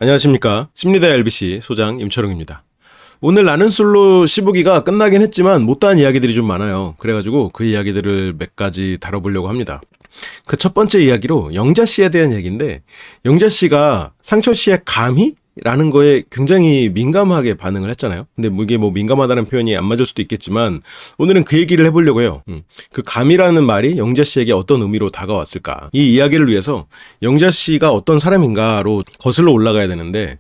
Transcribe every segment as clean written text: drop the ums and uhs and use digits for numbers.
안녕하십니까. 심리대 LBC 소장 임철웅입니다. 오늘 나는 솔로 15기가 끝나긴 했지만 못다한 이야기들이 좀 많아요. 그래가지고 그 이야기들을 몇 가지 다뤄보려고 합니다. 그 첫 번째 이야기로 영자 씨에 대한 얘기인데, 영자 씨가 상철 씨의 감히? 라는 거에 굉장히 민감하게 반응을 했잖아요. 근데 이게 민감하다는 표현이 안 맞을 수도 있겠지만 오늘은 그 얘기를 해보려고 해요. 그 감이라는 말이 영자 씨에게 어떤 의미로 다가왔을까? 이 이야기를 위해서 영자 씨가 어떤 사람인가로 거슬러 올라가야 되는데,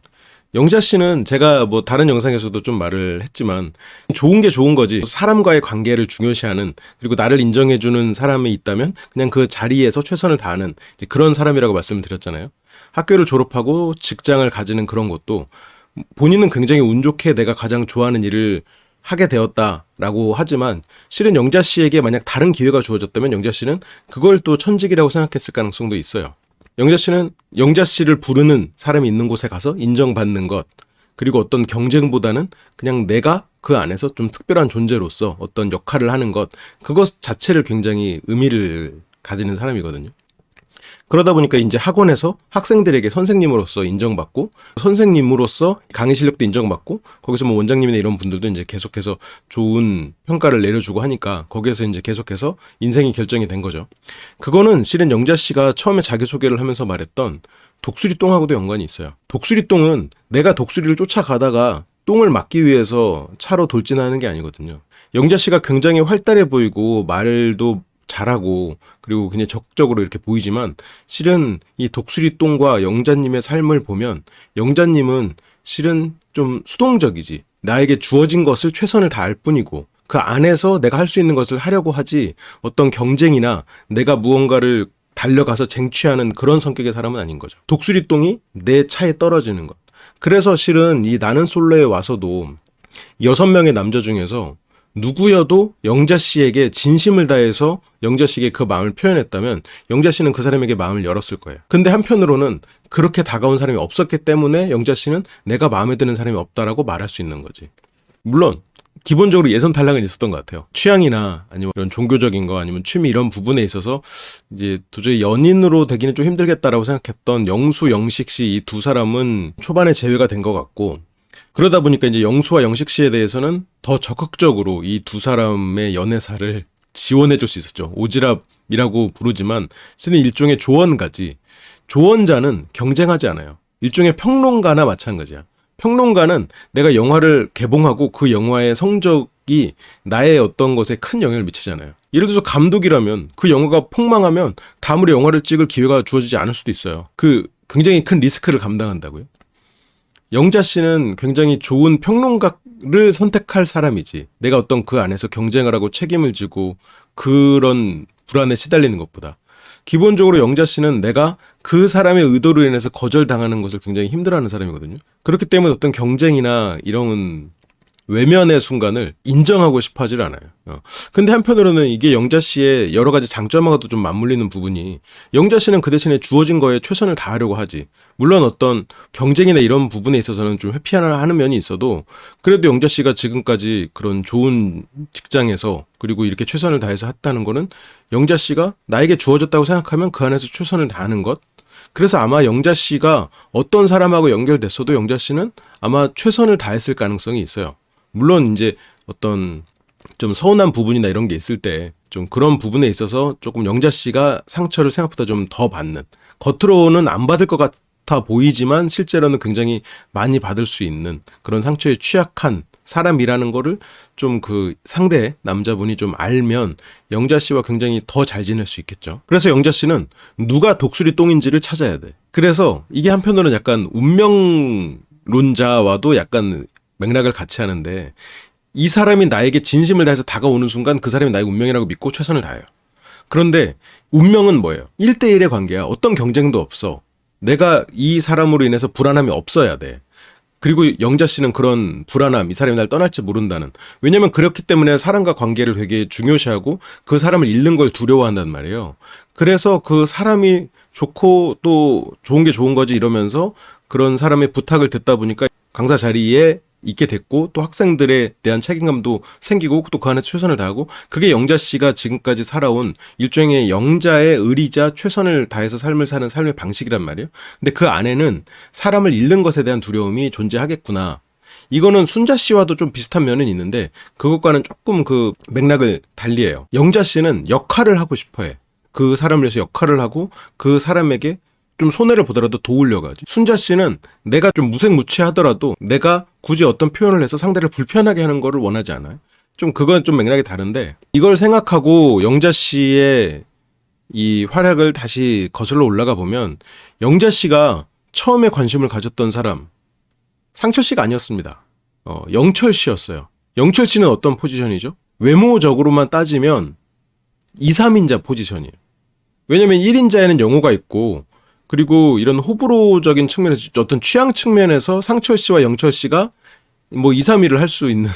영자 씨는 제가 다른 영상에서도 좀 말을 했지만 좋은 게 좋은 거지, 사람과의 관계를 중요시하는, 그리고 나를 인정해주는 사람이 있다면 그냥 그 자리에서 최선을 다하는 그런 사람이라고 말씀을 드렸잖아요. 학교를 졸업하고 직장을 가지는 그런 것도 본인은 굉장히 운 좋게 내가 가장 좋아하는 일을 하게 되었다라고 하지만, 실은 영자 씨에게 만약 다른 기회가 주어졌다면 영자 씨는 그걸 또 천직이라고 생각했을 가능성도 있어요. 영자 씨는 영자 씨를 부르는 사람이 있는 곳에 가서 인정받는 것, 그리고 어떤 경쟁보다는 그냥 내가 그 안에서 좀 특별한 존재로서 어떤 역할을 하는 것, 그것 자체를 굉장히 의미를 가지는 사람이거든요. 그러다 보니까 이제 학원에서 학생들에게 선생님으로서 인정받고, 선생님으로서 강의 실력도 인정받고, 거기서 원장님이나 이런 분들도 이제 계속해서 좋은 평가를 내려주고 하니까 거기에서 이제 계속해서 인생이 결정이 된 거죠. 그거는 실은 영자 씨가 처음에 자기소개를 하면서 말했던 독수리똥하고도 연관이 있어요. 독수리똥은 내가 독수리를 쫓아가다가 똥을 막기 위해서 차로 돌진하는 게 아니거든요. 영자 씨가 굉장히 활달해 보이고 말도 잘하고 그리고 그냥 적극적으로 이렇게 보이지만, 실은 이 독수리똥과 영자님의 삶을 보면 영자님은 실은 좀 수동적이지, 나에게 주어진 것을 최선을 다할 뿐이고 그 안에서 내가 할 수 있는 것을 하려고 하지, 어떤 경쟁이나 내가 무언가를 달려가서 쟁취하는 그런 성격의 사람은 아닌 거죠. 독수리똥이 내 차에 떨어지는 것. 그래서 실은 이 나는 솔로에 와서도 6명의 남자 중에서 누구여도 영자 씨에게 진심을 다해서 영자 씨에게 그 마음을 표현했다면 영자 씨는 그 사람에게 마음을 열었을 거예요. 근데 한편으로는 그렇게 다가온 사람이 없었기 때문에 영자 씨는 내가 마음에 드는 사람이 없다라고 말할 수 있는 거지. 물론 기본적으로 예선 탈락은 있었던 것 같아요. 취향이나 아니면 이런 종교적인 거, 아니면 취미 이런 부분에 있어서 이제 도저히 연인으로 되기는 좀 힘들겠다라고 생각했던 영수, 영식 씨 이 두 사람은 초반에 제외가 된 것 같고, 그러다 보니까 이제 영수와 영식 씨에 대해서는 더 적극적으로 이 두 사람의 연애사를 지원해 줄 수 있었죠. 오지랖이라고 부르지만 실은 일종의 조언가지. 조언자는 경쟁하지 않아요. 일종의 평론가나 마찬가지야. 평론가는 내가 영화를 개봉하고 그 영화의 성적이 나의 어떤 것에 큰 영향을 미치잖아요. 예를 들어서 감독이라면 그 영화가 폭망하면 다음으로 영화를 찍을 기회가 주어지지 않을 수도 있어요. 그 굉장히 큰 리스크를 감당한다고요. 영자 씨는 굉장히 좋은 평론가를 선택할 사람이지, 내가 어떤 그 안에서 경쟁을 하고 책임을 지고 그런 불안에 시달리는 것보다 기본적으로 영자 씨는 내가 그 사람의 의도로 인해서 거절당하는 것을 굉장히 힘들어하는 사람이거든요. 그렇기 때문에 어떤 경쟁이나 이런 외면의 순간을 인정하고 싶어 하질 않아요. 근데 한편으로는 이게 영자 씨의 여러 가지 장점하고도 좀 맞물리는 부분이, 영자 씨는 그 대신에 주어진 거에 최선을 다하려고 하지. 물론 어떤 경쟁이나 이런 부분에 있어서는 좀 회피하는 면이 있어도, 그래도 영자 씨가 지금까지 그런 좋은 직장에서 그리고 이렇게 최선을 다해서 했다는 거는 영자 씨가 나에게 주어졌다고 생각하면 그 안에서 최선을 다하는 것. 그래서 아마 영자 씨가 어떤 사람하고 연결됐어도 영자 씨는 아마 최선을 다했을 가능성이 있어요. 물론 이제 어떤 좀 서운한 부분이나 이런 게 있을 때 좀 그런 부분에 있어서 조금 영자 씨가 상처를 생각보다 좀 더 받는, 겉으로는 안 받을 것 같아 보이지만 실제로는 굉장히 많이 받을 수 있는 그런 상처에 취약한 사람이라는 거를 좀 그 상대 남자분이 좀 알면 영자 씨와 굉장히 더 잘 지낼 수 있겠죠. 그래서 영자 씨는 누가 독수리 똥인지를 찾아야 돼. 그래서 이게 한편으로는 약간 운명론자와도 약간 맥락을 같이 하는데, 이 사람이 나에게 진심을 다해서 다가오는 순간 그 사람이 나의 운명이라고 믿고 최선을 다해요. 그런데 운명은 뭐예요? 1대1의 관계야. 어떤 경쟁도 없어. 내가 이 사람으로 인해서 불안함이 없어야 돼. 그리고 영자 씨는 그런 불안함, 이 사람이 날 떠날지 모른다는, 왜냐면 그렇기 때문에 사람과 관계를 되게 중요시하고 그 사람을 잃는 걸 두려워한단 말이에요. 그래서 그 사람이 좋고 또 좋은 게 좋은 거지 이러면서 그런 사람의 부탁을 듣다 보니까 강사 자리에 있게 됐고 또 학생들에 대한 책임감도 생기고 또 그 안에 최선을 다하고 그게 영자 씨가 지금까지 살아온 일종의 영자의 의리자 최선을 다해서 삶을 사는 삶의 방식이란 말이에요. 근데 그 안에는 사람을 잃는 것에 대한 두려움이 존재하겠구나. 이거는 순자 씨와도 좀 비슷한 면은 있는데 그것과는 조금 그 맥락을 달리해요. 영자 씨는 역할을 하고 싶어 해. 그 사람을 위해서 역할을 하고 그 사람에게 좀 손해를 보더라도 도우려고 하지. 순자 씨는 내가 좀 무색무취하더라도 내가 굳이 어떤 표현을 해서 상대를 불편하게 하는 거를 원하지 않아요. 좀 그건 좀 맥락이 다른데 이걸 생각하고 영자 씨의 이 활약을 다시 거슬러 올라가 보면 영자 씨가 처음에 관심을 가졌던 사람 상철 씨가 아니었습니다. 영철 씨였어요. 영철 씨는 어떤 포지션이죠? 외모적으로만 따지면 2, 3인자 포지션이에요. 왜냐면 1인자에는 영호가 있고 그리고 이런 호불호적인 측면에서 어떤 취향 측면에서 상철 씨와 영철 씨가 뭐 2, 3위를 할 수 있는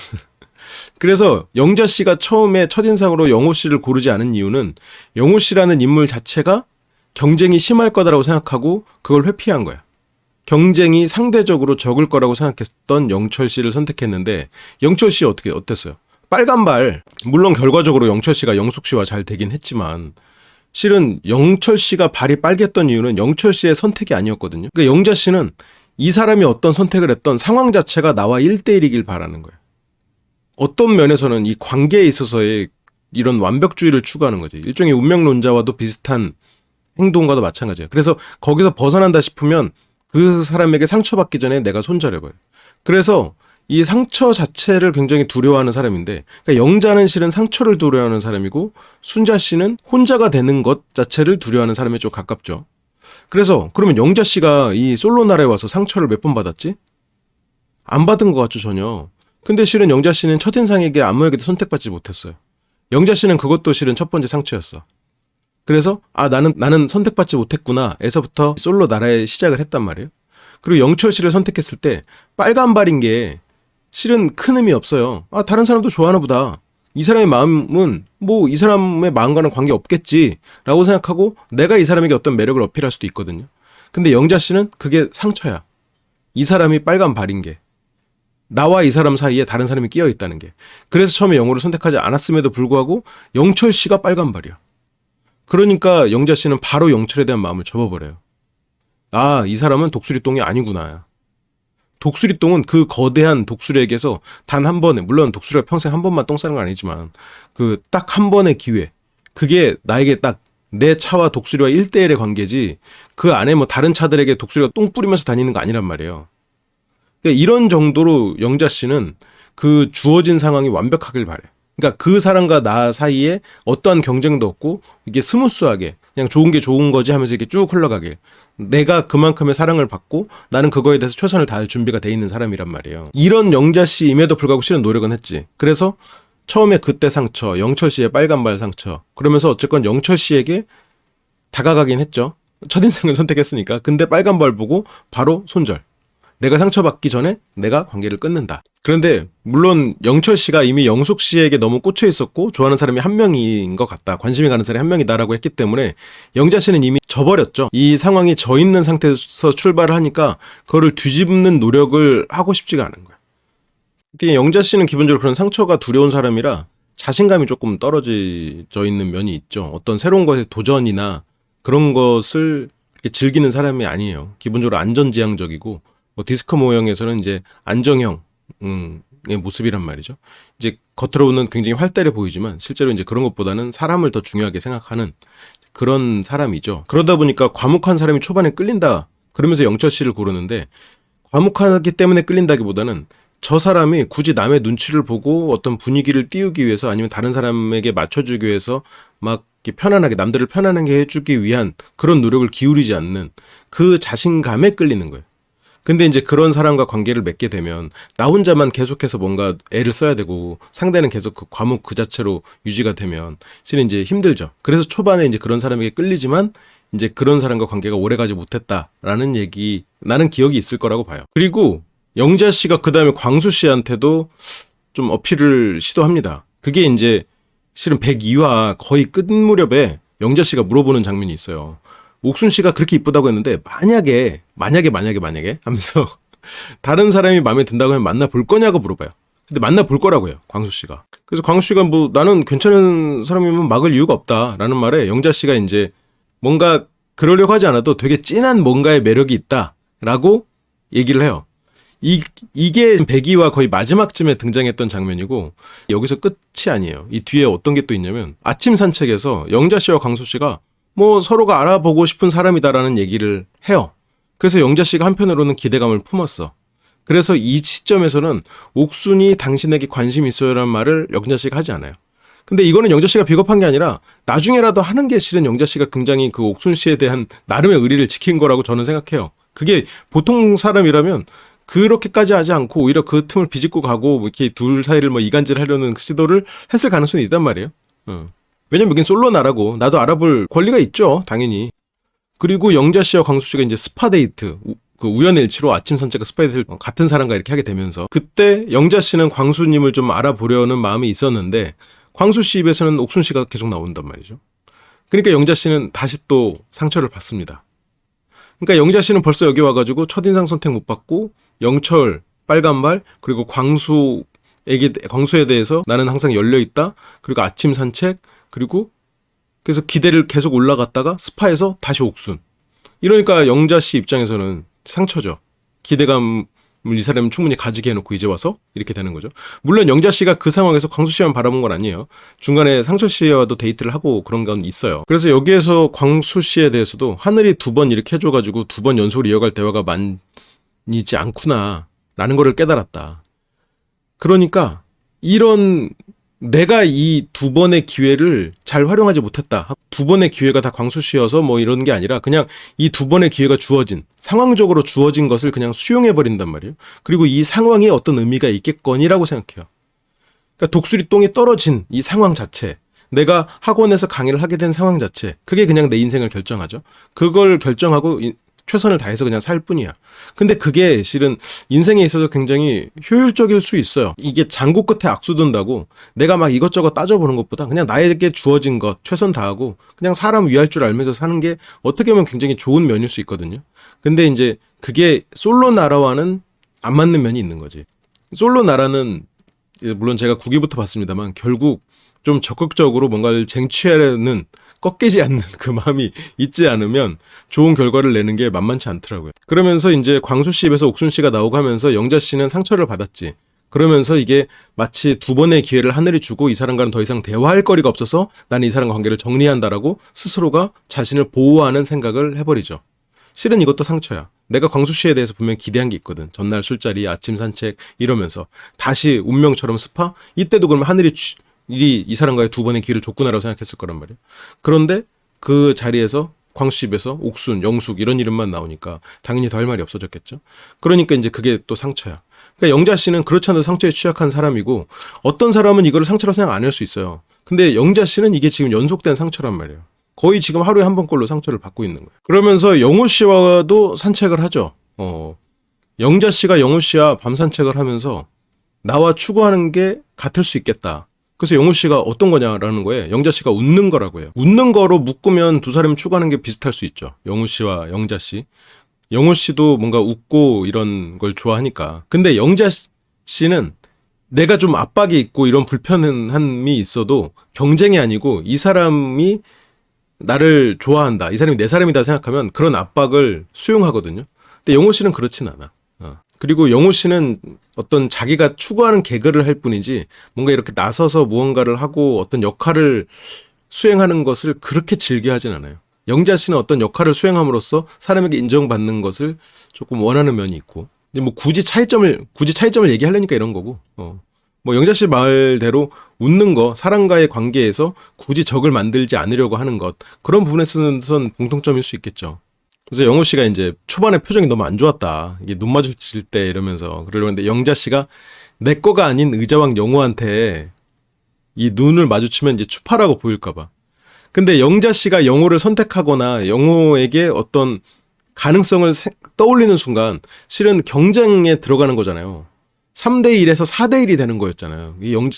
그래서 영자 씨가 처음에 첫인상으로 영호 씨를 고르지 않은 이유는 영호 씨라는 인물 자체가 경쟁이 심할 거다라고 생각하고 그걸 회피한 거야. 경쟁이 상대적으로 적을 거라고 생각했던 영철 씨를 선택했는데 영철 씨 어땠어요? 빨간발 물론 결과적으로 영철 씨가 영숙 씨와 잘 되긴 했지만 실은 영철 씨가 발이 빨갰던 이유는 영철 씨의 선택이 아니었거든요. 그러니까 영자 씨는 이 사람이 어떤 선택을 했던 상황 자체가 나와 1대1이길 바라는 거예요. 어떤 면에서는 이 관계에 있어서의 이런 완벽주의를 추구하는 거지. 일종의 운명론자와도 비슷한 행동과도 마찬가지예요. 그래서 거기서 벗어난다 싶으면 그 사람에게 상처받기 전에 내가 손절해버려요. 그래서 이 상처 자체를 굉장히 두려워하는 사람인데 그러니까 영자는 실은 상처를 두려워하는 사람이고 순자 씨는 혼자가 되는 것 자체를 두려워하는 사람에 좀 가깝죠. 그래서 그러면 영자 씨가 이 솔로 나라에 와서 상처를 몇 번 받았지? 안 받은 것 같죠 전혀. 근데 실은 영자 씨는 첫인상에게 아무에게도 선택받지 못했어요. 영자 씨는 그것도 실은 첫 번째 상처였어. 그래서 나는 선택받지 못했구나 에서부터 솔로 나라에 시작을 했단 말이에요. 그리고 영철 씨를 선택했을 때 빨간발인 게 실은 큰 의미 없어요. 다른 사람도 좋아하나 보다. 이 사람의 마음은 뭐 이 사람의 마음과는 관계 없겠지 라고 생각하고 내가 이 사람에게 어떤 매력을 어필할 수도 있거든요. 근데 영자 씨는 그게 상처야. 이 사람이 빨간발인 게. 나와 이 사람 사이에 다른 사람이 끼어 있다는 게. 그래서 처음에 영호를 선택하지 않았음에도 불구하고 영철 씨가 빨간발이야. 그러니까 영자 씨는 바로 영철에 대한 마음을 접어버려요. 이 사람은 독수리똥이 아니구나. 독수리똥은 그 거대한 독수리에게서 단 한 번에, 물론 독수리가 평생 한 번만 똥 싸는 건 아니지만 그 딱 한 번의 기회, 그게 나에게 딱 내 차와 독수리와 1대1의 관계지 그 안에 뭐 다른 차들에게 독수리가 똥 뿌리면서 다니는 거 아니란 말이에요. 그러니까 이런 정도로 영자 씨는 그 주어진 상황이 완벽하길 바래. 그러니까 그 사람과 나 사이에 어떠한 경쟁도 없고 이게 스무스하게 그냥 좋은 게 좋은 거지 하면서 이렇게 쭉 흘러가길. 내가 그만큼의 사랑을 받고 나는 그거에 대해서 최선을 다할 준비가 돼 있는 사람이란 말이에요. 이런 영자 씨임에도 불구하고 실은 노력은 했지. 그래서 처음에 그때 상처, 영철 씨의 빨간발 상처. 그러면서 어쨌건 영철 씨에게 다가가긴 했죠. 첫인상을 선택했으니까. 근데 빨간발 보고 바로 손절. 내가 상처받기 전에 내가 관계를 끊는다. 그런데 물론 영철 씨가 이미 영숙 씨에게 너무 꽂혀 있었고 좋아하는 사람이 한 명인 것 같다. 관심이 가는 사람이 한 명이다라고 했기 때문에 영자 씨는 이미 져버렸죠. 이 상황이 져 있는 상태에서 출발을 하니까 그거를 뒤집는 노력을 하고 싶지가 않은 거야. 특히 영자 씨는 기본적으로 그런 상처가 두려운 사람이라 자신감이 조금 떨어져 있는 면이 있죠. 어떤 새로운 것에 도전이나 그런 것을 이렇게 즐기는 사람이 아니에요. 기본적으로 안전지향적이고 뭐 디스크 모형에서는 이제 안정형의 모습이란 말이죠. 이제 겉으로는 굉장히 활달해 보이지만 실제로 이제 그런 것보다는 사람을 더 중요하게 생각하는 그런 사람이죠. 그러다 보니까 과묵한 사람이 초반에 끌린다. 그러면서 영철 씨를 고르는데 과묵하기 때문에 끌린다기보다는 저 사람이 굳이 남의 눈치를 보고 어떤 분위기를 띄우기 위해서 아니면 다른 사람에게 맞춰주기 위해서 막 이렇게 편안하게 남들을 편안하게 해주기 위한 그런 노력을 기울이지 않는 그 자신감에 끌리는 거예요. 근데 이제 그런 사람과 관계를 맺게 되면 나 혼자만 계속해서 뭔가 애를 써야 되고 상대는 계속 그 과묵 그 자체로 유지가 되면 실은 이제 힘들죠. 그래서 초반에 이제 그런 사람에게 끌리지만 이제 그런 사람과 관계가 오래가지 못했다라는 얘기 나는 기억이 있을 거라고 봐요. 그리고 영자 씨가 그 다음에 광수 씨한테도 좀 어필을 시도합니다. 그게 이제 실은 102화 거의 끝 무렵에 영자 씨가 물어보는 장면이 있어요. 옥순 씨가 그렇게 이쁘다고 했는데 만약에 하면서 다른 사람이 마음에 든다고 하면 만나볼 거냐고 물어봐요. 근데 만나볼 거라고 해요, 광수 씨가. 그래서 광수 씨가 뭐 나는 괜찮은 사람이면 막을 이유가 없다라는 말에 영자 씨가 이제 뭔가 그러려고 하지 않아도 되게 진한 뭔가의 매력이 있다라고 얘기를 해요. 이게 백이와 거의 마지막쯤에 등장했던 장면이고 여기서 끝이 아니에요. 이 뒤에 어떤 게 또 있냐면 아침 산책에서 영자 씨와 광수 씨가 뭐 서로가 알아보고 싶은 사람이다라는 얘기를 해요. 그래서 영자 씨가 한편으로는 기대감을 품었어. 그래서 이 시점에서는 옥순이 당신에게 관심 있어요라는 말을 영자 씨가 하지 않아요. 근데 이거는 영자 씨가 비겁한 게 아니라 나중에라도 하는 게 실은 영자 씨가 굉장히 그 옥순 씨에 대한 나름의 의리를 지킨 거라고 저는 생각해요. 그게 보통 사람이라면 그렇게까지 하지 않고 오히려 그 틈을 비집고 가고 이렇게 둘 사이를 뭐 이간질하려는 시도를 했을 가능성이 있단 말이에요. 왜냐면 여긴 솔로 나라고 나도 알아볼 권리가 있죠, 당연히. 그리고 영자 씨와 광수 씨가 이제 스파 데이트, 그 우연일치로 아침 산책과 스파 데이트를 같은 사람과 이렇게 하게 되면서 그때 영자 씨는 광수님을 좀 알아보려는 마음이 있었는데 광수 씨 입에서는 옥순 씨가 계속 나온단 말이죠. 그러니까 영자 씨는 다시 또 상처를 받습니다. 그러니까 영자 씨는 벌써 여기 와가지고 첫인상 선택 못 받고 영철, 빨간말, 그리고 광수에 대해서 나는 항상 열려있다. 그리고 아침 산책, 그리고 그래서 기대를 계속 올라갔다가 스파에서 다시 옥순. 이러니까 영자 씨 입장에서는 상처죠. 기대감을 이 사람은 충분히 가지게 해놓고 이제 와서 이렇게 되는 거죠. 물론 영자 씨가 그 상황에서 광수 씨만 바라본 건 아니에요. 중간에 상철 씨와도 데이트를 하고 그런 건 있어요. 그래서 여기에서 광수 씨에 대해서도 하늘이 두 번 이렇게 해줘가지고 두 번 연속으로 이어갈 대화가 많이지 않구나 라는 거를 깨달았다. 그러니까 이런 내가 이 두 번의 기회를 잘 활용하지 못했다. 두 번의 기회가 다 광수 씨여서 뭐 이런 게 아니라 그냥 이 두 번의 기회가 주어진, 상황적으로 주어진 것을 그냥 수용해버린단 말이에요. 그리고 이 상황에 어떤 의미가 있겠거니라고 생각해요. 그러니까 독수리 똥이 떨어진 이 상황 자체, 내가 학원에서 강의를 하게 된 상황 자체, 그게 그냥 내 인생을 결정하죠. 그걸 결정하고 최선을 다해서 그냥 살 뿐이야. 근데 그게 실은 인생에 있어서 굉장히 효율적일 수 있어요. 이게 장고 끝에 악수 둔다고 내가 막 이것저것 따져보는 것보다 그냥 나에게 주어진 것 최선 다하고 그냥 사람 위할 줄 알면서 사는 게 어떻게 보면 굉장히 좋은 면일 수 있거든요. 근데 이제 그게 솔로 나라와는 안 맞는 면이 있는 거지. 솔로 나라는 물론 제가 9기부터 봤습니다만 결국 좀 적극적으로 뭔가를 쟁취하려는 꺾이지 않는 그 마음이 있지 않으면 좋은 결과를 내는 게 만만치 않더라고요. 그러면서 이제 광수 씨 입에서 옥순 씨가 나오고 하면서 영자 씨는 상처를 받았지. 그러면서 이게 마치 두 번의 기회를 하늘이 주고 이 사람과는 더 이상 대화할 거리가 없어서 나는 이 사람과 관계를 정리한다라고 스스로가 자신을 보호하는 생각을 해버리죠. 실은 이것도 상처야. 내가 광수 씨에 대해서 분명 기대한 게 있거든. 전날 술자리, 아침 산책 이러면서 다시 운명처럼 스파? 이때도 그러면 하늘이 이 사람과의 두 번의 기회를 줬구나라고 생각했을 거란 말이에요. 그런데 그 자리에서 광수 씨 입에서 옥순, 영숙 이런 이름만 나오니까 당연히 더 할 말이 없어졌겠죠. 그러니까 이제 그게 또 상처야. 그러니까 영자 씨는 그렇지 않아도 상처에 취약한 사람이고 어떤 사람은 이거를 상처라고 생각 안 할 수 있어요. 근데 영자 씨는 이게 지금 연속된 상처란 말이에요. 거의 지금 하루에 한 번꼴로 상처를 받고 있는 거예요. 그러면서 영호 씨와도 산책을 하죠. 영자 씨가 영호 씨와 밤 산책을 하면서 나와 추구하는 게 같을 수 있겠다. 그래서 영호 씨가 어떤 거냐라는 거에 영자 씨가 웃는 거라고 해요. 웃는 거로 묶으면 두 사람이 추구하는 게 비슷할 수 있죠. 영호 씨와 영자 씨. 영호 씨도 뭔가 웃고 이런 걸 좋아하니까. 근데 영자 씨는 내가 좀 압박이 있고 이런 불편함이 있어도 경쟁이 아니고 이 사람이 나를 좋아한다. 이 사람이 내 사람이다 생각하면 그런 압박을 수용하거든요. 근데 영호 씨는 그렇진 않아. 그리고 영호 씨는 어떤 자기가 추구하는 개그를 할 뿐이지 뭔가 이렇게 나서서 무언가를 하고 어떤 역할을 수행하는 것을 그렇게 즐겨하진 않아요. 영자 씨는 어떤 역할을 수행함으로써 사람에게 인정받는 것을 조금 원하는 면이 있고. 근데 뭐 굳이 차이점을 얘기하려니까 이런 거고. 뭐 영자 씨 말대로 웃는 거, 사람과의 관계에서 굳이 적을 만들지 않으려고 하는 것, 그런 부분에서는 공통점일 수 있겠죠. 그래서 영호 씨가 이제 초반에 표정이 너무 안 좋았다. 이게 눈 마주칠 때 이러면서 그러는데 영자 씨가 내 거가 아닌 의자왕 영호한테 이 눈을 마주치면 이제 추파라고 보일까봐. 근데 영자 씨가 영호를 선택하거나 영호에게 어떤 가능성을 떠올리는 순간 실은 경쟁에 들어가는 거잖아요. 3대1에서 4대1이 되는 거였잖아요.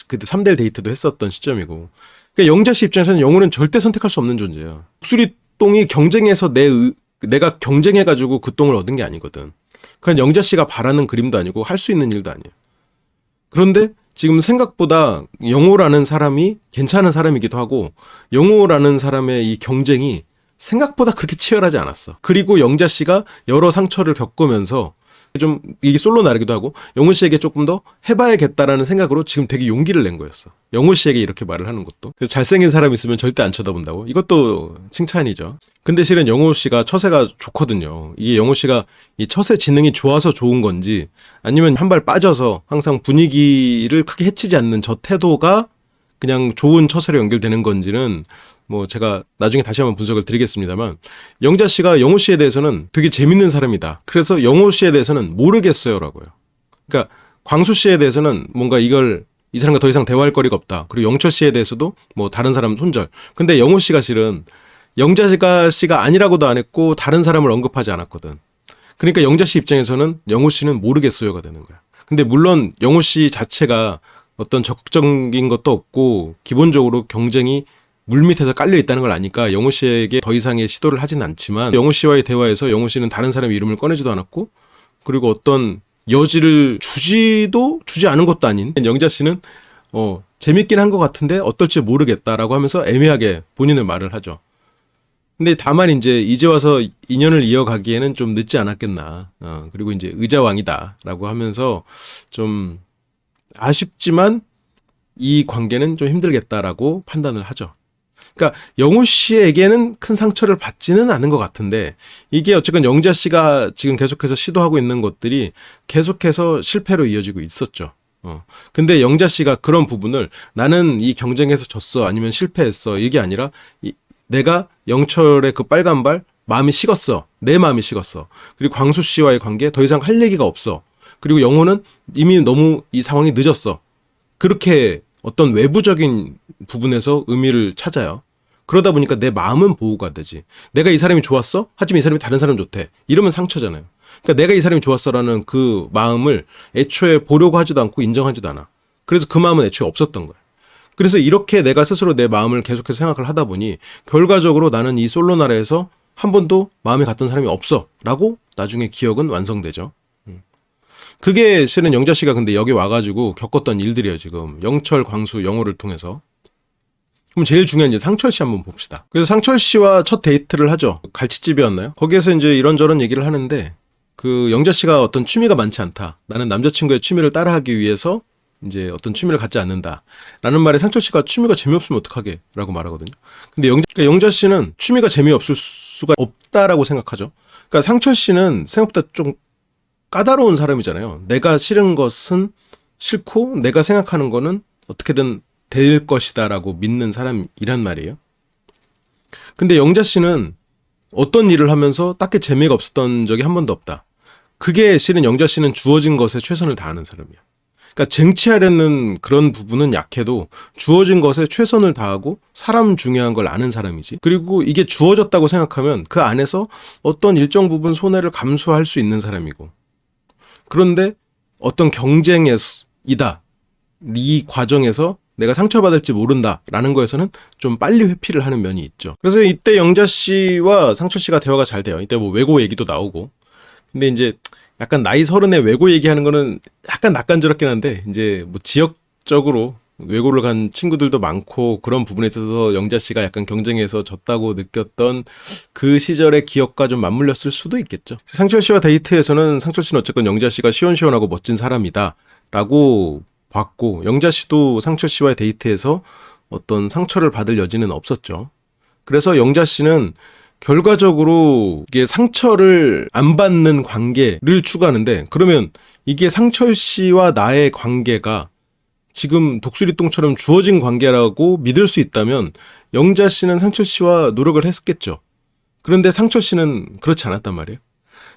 그때 3대1 데이트도 했었던 시점이고. 그러니까 영자 씨 입장에서는 영호는 절대 선택할 수 없는 존재예요. 독수리 똥이 경쟁해서 내가 경쟁해가지고 그 똥을 얻은 게 아니거든. 그건 영자 씨가 바라는 그림도 아니고 할 수 있는 일도 아니에요. 그런데 지금 생각보다 영호라는 사람이 괜찮은 사람이기도 하고 영호라는 사람의 이 경쟁이 생각보다 그렇게 치열하지 않았어. 그리고 영자 씨가 여러 상처를 겪으면서 좀 이게 솔로 나르기도 하고 영호 씨에게 조금 더 해봐야겠다라는 생각으로 지금 되게 용기를 낸 거였어. 영호 씨에게 이렇게 말을 하는 것도. 그래서 잘생긴 사람 있으면 절대 안 쳐다본다고. 이것도 칭찬이죠. 근데 실은 영호 씨가 처세가 좋거든요. 이게 영호 씨가 이 처세 지능이 좋아서 좋은 건지 아니면 한 발 빠져서 항상 분위기를 크게 해치지 않는 저 태도가 그냥 좋은 처세로 연결되는 건지는 뭐 제가 나중에 다시 한번 분석을 드리겠습니다만 영자 씨가 영호 씨에 대해서는 되게 재밌는 사람이다. 그래서 영호 씨에 대해서는 모르겠어요라고요. 그러니까 광수 씨에 대해서는 뭔가 이 사람과 더 이상 대화할 거리가 없다. 그리고 영철 씨에 대해서도 뭐 다른 사람 손절. 근데 영호 씨가 실은 영자 씨가 아니라고도 안 했고 다른 사람을 언급하지 않았거든. 그러니까 영자 씨 입장에서는 영호 씨는 모르겠어요가 되는 거야. 근데 물론 영호 씨 자체가 어떤 적극적인 것도 없고 기본적으로 경쟁이 물밑에서 깔려 있다는 걸 아니까 영호 씨에게 더 이상의 시도를 하진 않지만 영호 씨와의 대화에서 영호 씨는 다른 사람의 이름을 꺼내지도 않았고 그리고 어떤 여지를 주지 않은 것도 아닌 영자 씨는 재밌긴 한 것 같은데 어떨지 모르겠다라고 하면서 애매하게 본인의 말을 하죠. 근데 다만 이제 와서 인연을 이어가기에는 좀 늦지 않았겠나. 그리고 이제 의자왕이다라고 하면서 좀 아쉽지만 이 관계는 좀 힘들겠다라고 판단을 하죠. 그러니까 영호 씨에게는 큰 상처를 받지는 않은 것 같은데 이게 어쨌건 영자 씨가 지금 계속해서 시도하고 있는 것들이 계속해서 실패로 이어지고 있었죠. 근데 영자 씨가 그런 부분을 나는 이 경쟁에서 졌어 아니면 실패했어 이게 아니라 내가 영철의 그 빨간 발 마음이 식었어. 내 마음이 식었어. 그리고 광수 씨와의 관계 더 이상 할 얘기가 없어. 그리고 영호는 이미 너무 이 상황이 늦었어. 그렇게 어떤 외부적인 부분에서 의미를 찾아요. 그러다 보니까 내 마음은 보호가 되지. 내가 이 사람이 좋았어? 하지만 이 사람이 다른 사람 좋대. 이러면 상처잖아요. 그러니까 내가 이 사람이 좋았어라는 그 마음을 애초에 보려고 하지도 않고 인정하지도 않아. 그래서 그 마음은 애초에 없었던 거야. 그래서 이렇게 내가 스스로 내 마음을 계속해서 생각을 하다 보니 결과적으로 나는 이 솔로 나라에서 한 번도 마음에 갔던 사람이 없어 라고 나중에 기억은 완성되죠. 그게 실은 영자 씨가 근데 여기 와가지고 겪었던 일들이에요. 지금 영철, 광수, 영호를 통해서. 그럼 제일 중요한 이제 상철 씨 한번 봅시다. 그래서 상철 씨와 첫 데이트를 하죠. 갈치집이었나요? 거기에서 이제 이런저런 얘기를 하는데 그 영자 씨가 어떤 취미가 많지 않다. 나는 남자친구의 취미를 따라하기 위해서 이제 어떤 취미를 갖지 않는다. 라는 말에 상철 씨가 취미가 재미없으면 어떡하게? 라고 말하거든요. 근데 영자 씨는 취미가 재미없을 수가 없다라고 생각하죠. 그러니까 상철 씨는 생각보다 좀 까다로운 사람이잖아요. 내가 싫은 것은 싫고 내가 생각하는 거는 어떻게든 될 것이다라고 믿는 사람이란 말이에요. 근데 영자 씨는 어떤 일을 하면서 딱히 재미가 없었던 적이 한 번도 없다. 그게 실은 영자 씨는 주어진 것에 최선을 다하는 사람이야. 그러니까 쟁취하려는 그런 부분은 약해도 주어진 것에 최선을 다하고 사람 중요한 걸 아는 사람이지. 그리고 이게 주어졌다고 생각하면 그 안에서 어떤 일정 부분 손해를 감수할 수 있는 사람이고. 그런데 어떤 경쟁이다. 이 과정에서 내가 상처받을지 모른다라는 거에서는 좀 빨리 회피를 하는 면이 있죠. 그래서 이때 영자 씨와 상철 씨가 대화가 잘 돼요. 이때 뭐 외고 얘기도 나오고. 근데 이제 약간 나이 서른에 외고 얘기하는 거는 약간 낯간지럽긴 한데 이제 뭐 지역적으로 외고를 간 친구들도 많고 그런 부분에 있어서 영자 씨가 약간 경쟁에서 졌다고 느꼈던 그 시절의 기억과 좀 맞물렸을 수도 있겠죠. 상철 씨와 데이트에서는 상철 씨는 어쨌건 영자 씨가 시원시원하고 멋진 사람이다 라고 봤고 영자 씨도 상철 씨와의 데이트에서 어떤 상처를 받을 여지는 없었죠. 그래서 영자 씨는 결과적으로 이게 상처를 안 받는 관계를 추구하는데 그러면 이게 상철 씨와 나의 관계가 지금 독수리똥처럼 주어진 관계라고 믿을 수 있다면 영자 씨는 상철 씨와 노력을 했겠죠. 그런데 상철 씨는 그렇지 않았단 말이에요.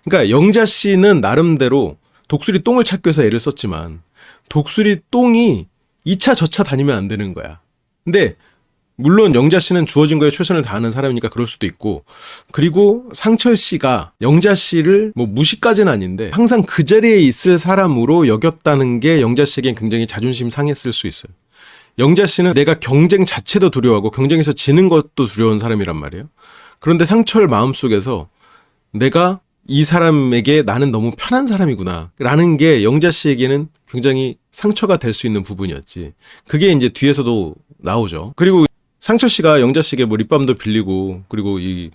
그러니까 영자 씨는 나름대로 독수리똥을 찾기 위해서 애를 썼지만 독수리똥이 2차 저차 다니면 안 되는 거야. 근데 물론 영자 씨는 주어진 거에 최선을 다하는 사람이니까 그럴 수도 있고 그리고 상철 씨가 영자 씨를 뭐 무시까지는 아닌데 항상 그 자리에 있을 사람으로 여겼다는 게 영자 씨에겐 굉장히 자존심 상했을 수 있어요. 영자 씨는 내가 경쟁 자체도 두려워하고 경쟁에서 지는 것도 두려운 사람이란 말이에요. 그런데 상철 마음속에서 내가 이 사람에게 나는 너무 편한 사람이구나 라는 게 영자 씨에게는 굉장히 상처가 될 수 있는 부분이었지. 그게 이제 뒤에서도 나오죠. 그리고 상철 씨가 영자 씨에게 뭐 립밤도 빌리고 그리고 이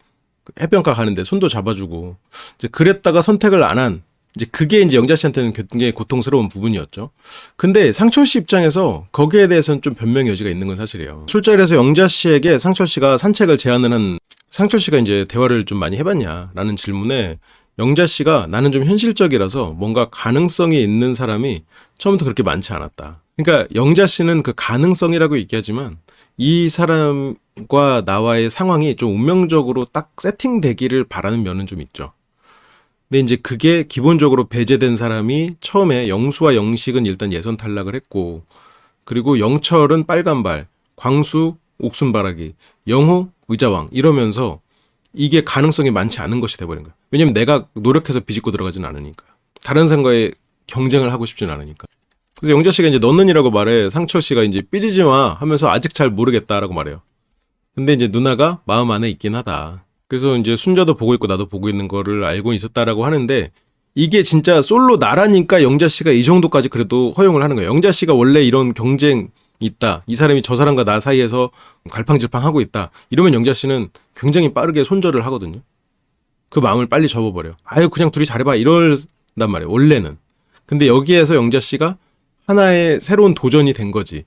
해변가 가는데 손도 잡아주고 이제 그랬다가 선택을 안 한, 이제 그게 이제 영자 씨한테는 굉장히 고통스러운 부분이었죠. 근데 상철 씨 입장에서 거기에 대해서는 좀 변명의 여지가 있는 건 사실이에요. 술자리에서 영자 씨에게 상철 씨가 산책을 제안을 한, 상철 씨가 이제 대화를 좀 많이 해봤냐라는 질문에 영자 씨가 나는 좀 현실적이라서 뭔가 가능성이 있는 사람이 처음부터 그렇게 많지 않았다. 그러니까 영자 씨는 그 가능성이라고 얘기하지만 이 사람과 나와의 상황이 좀 운명적으로 딱 세팅되기를 바라는 면은 좀 있죠. 근데 이제 그게 기본적으로 배제된 사람이 처음에 영수와 영식은 일단 예선 탈락을 했고, 그리고 영철은 빨간발, 광수 옥순바라기, 영호 의자왕 이러면서 이게 가능성이 많지 않은 것이 돼버린 거야. 왜냐면 내가 노력해서 비집고 들어가진 않으니까. 다른 사람과의 경쟁을 하고 싶진 않으니까. 그래서 영자 씨가 이제 너는이라고 말해. 상철 씨가 이제 삐지지 마 하면서 아직 잘 모르겠다라고 말해요. 근데 이제 누나가 마음 안에 있긴 하다. 그래서 이제 순자도 보고 있고 나도 보고 있는 거를 알고 있었다라고 하는데, 이게 진짜 솔로 나라니까 영자 씨가 이 정도까지 그래도 허용을 하는 거예요. 영자 씨가 원래 이런 경쟁 있다, 이 사람이 저 사람과 나 사이에서 갈팡질팡하고 있다 이러면 영자 씨는 굉장히 빠르게 손절을 하거든요. 그 마음을 빨리 접어버려요. 아유 그냥 둘이 잘해봐 이럴단 말이에요 원래는. 근데 여기에서 영자 씨가 하나의 새로운 도전이 된 거지.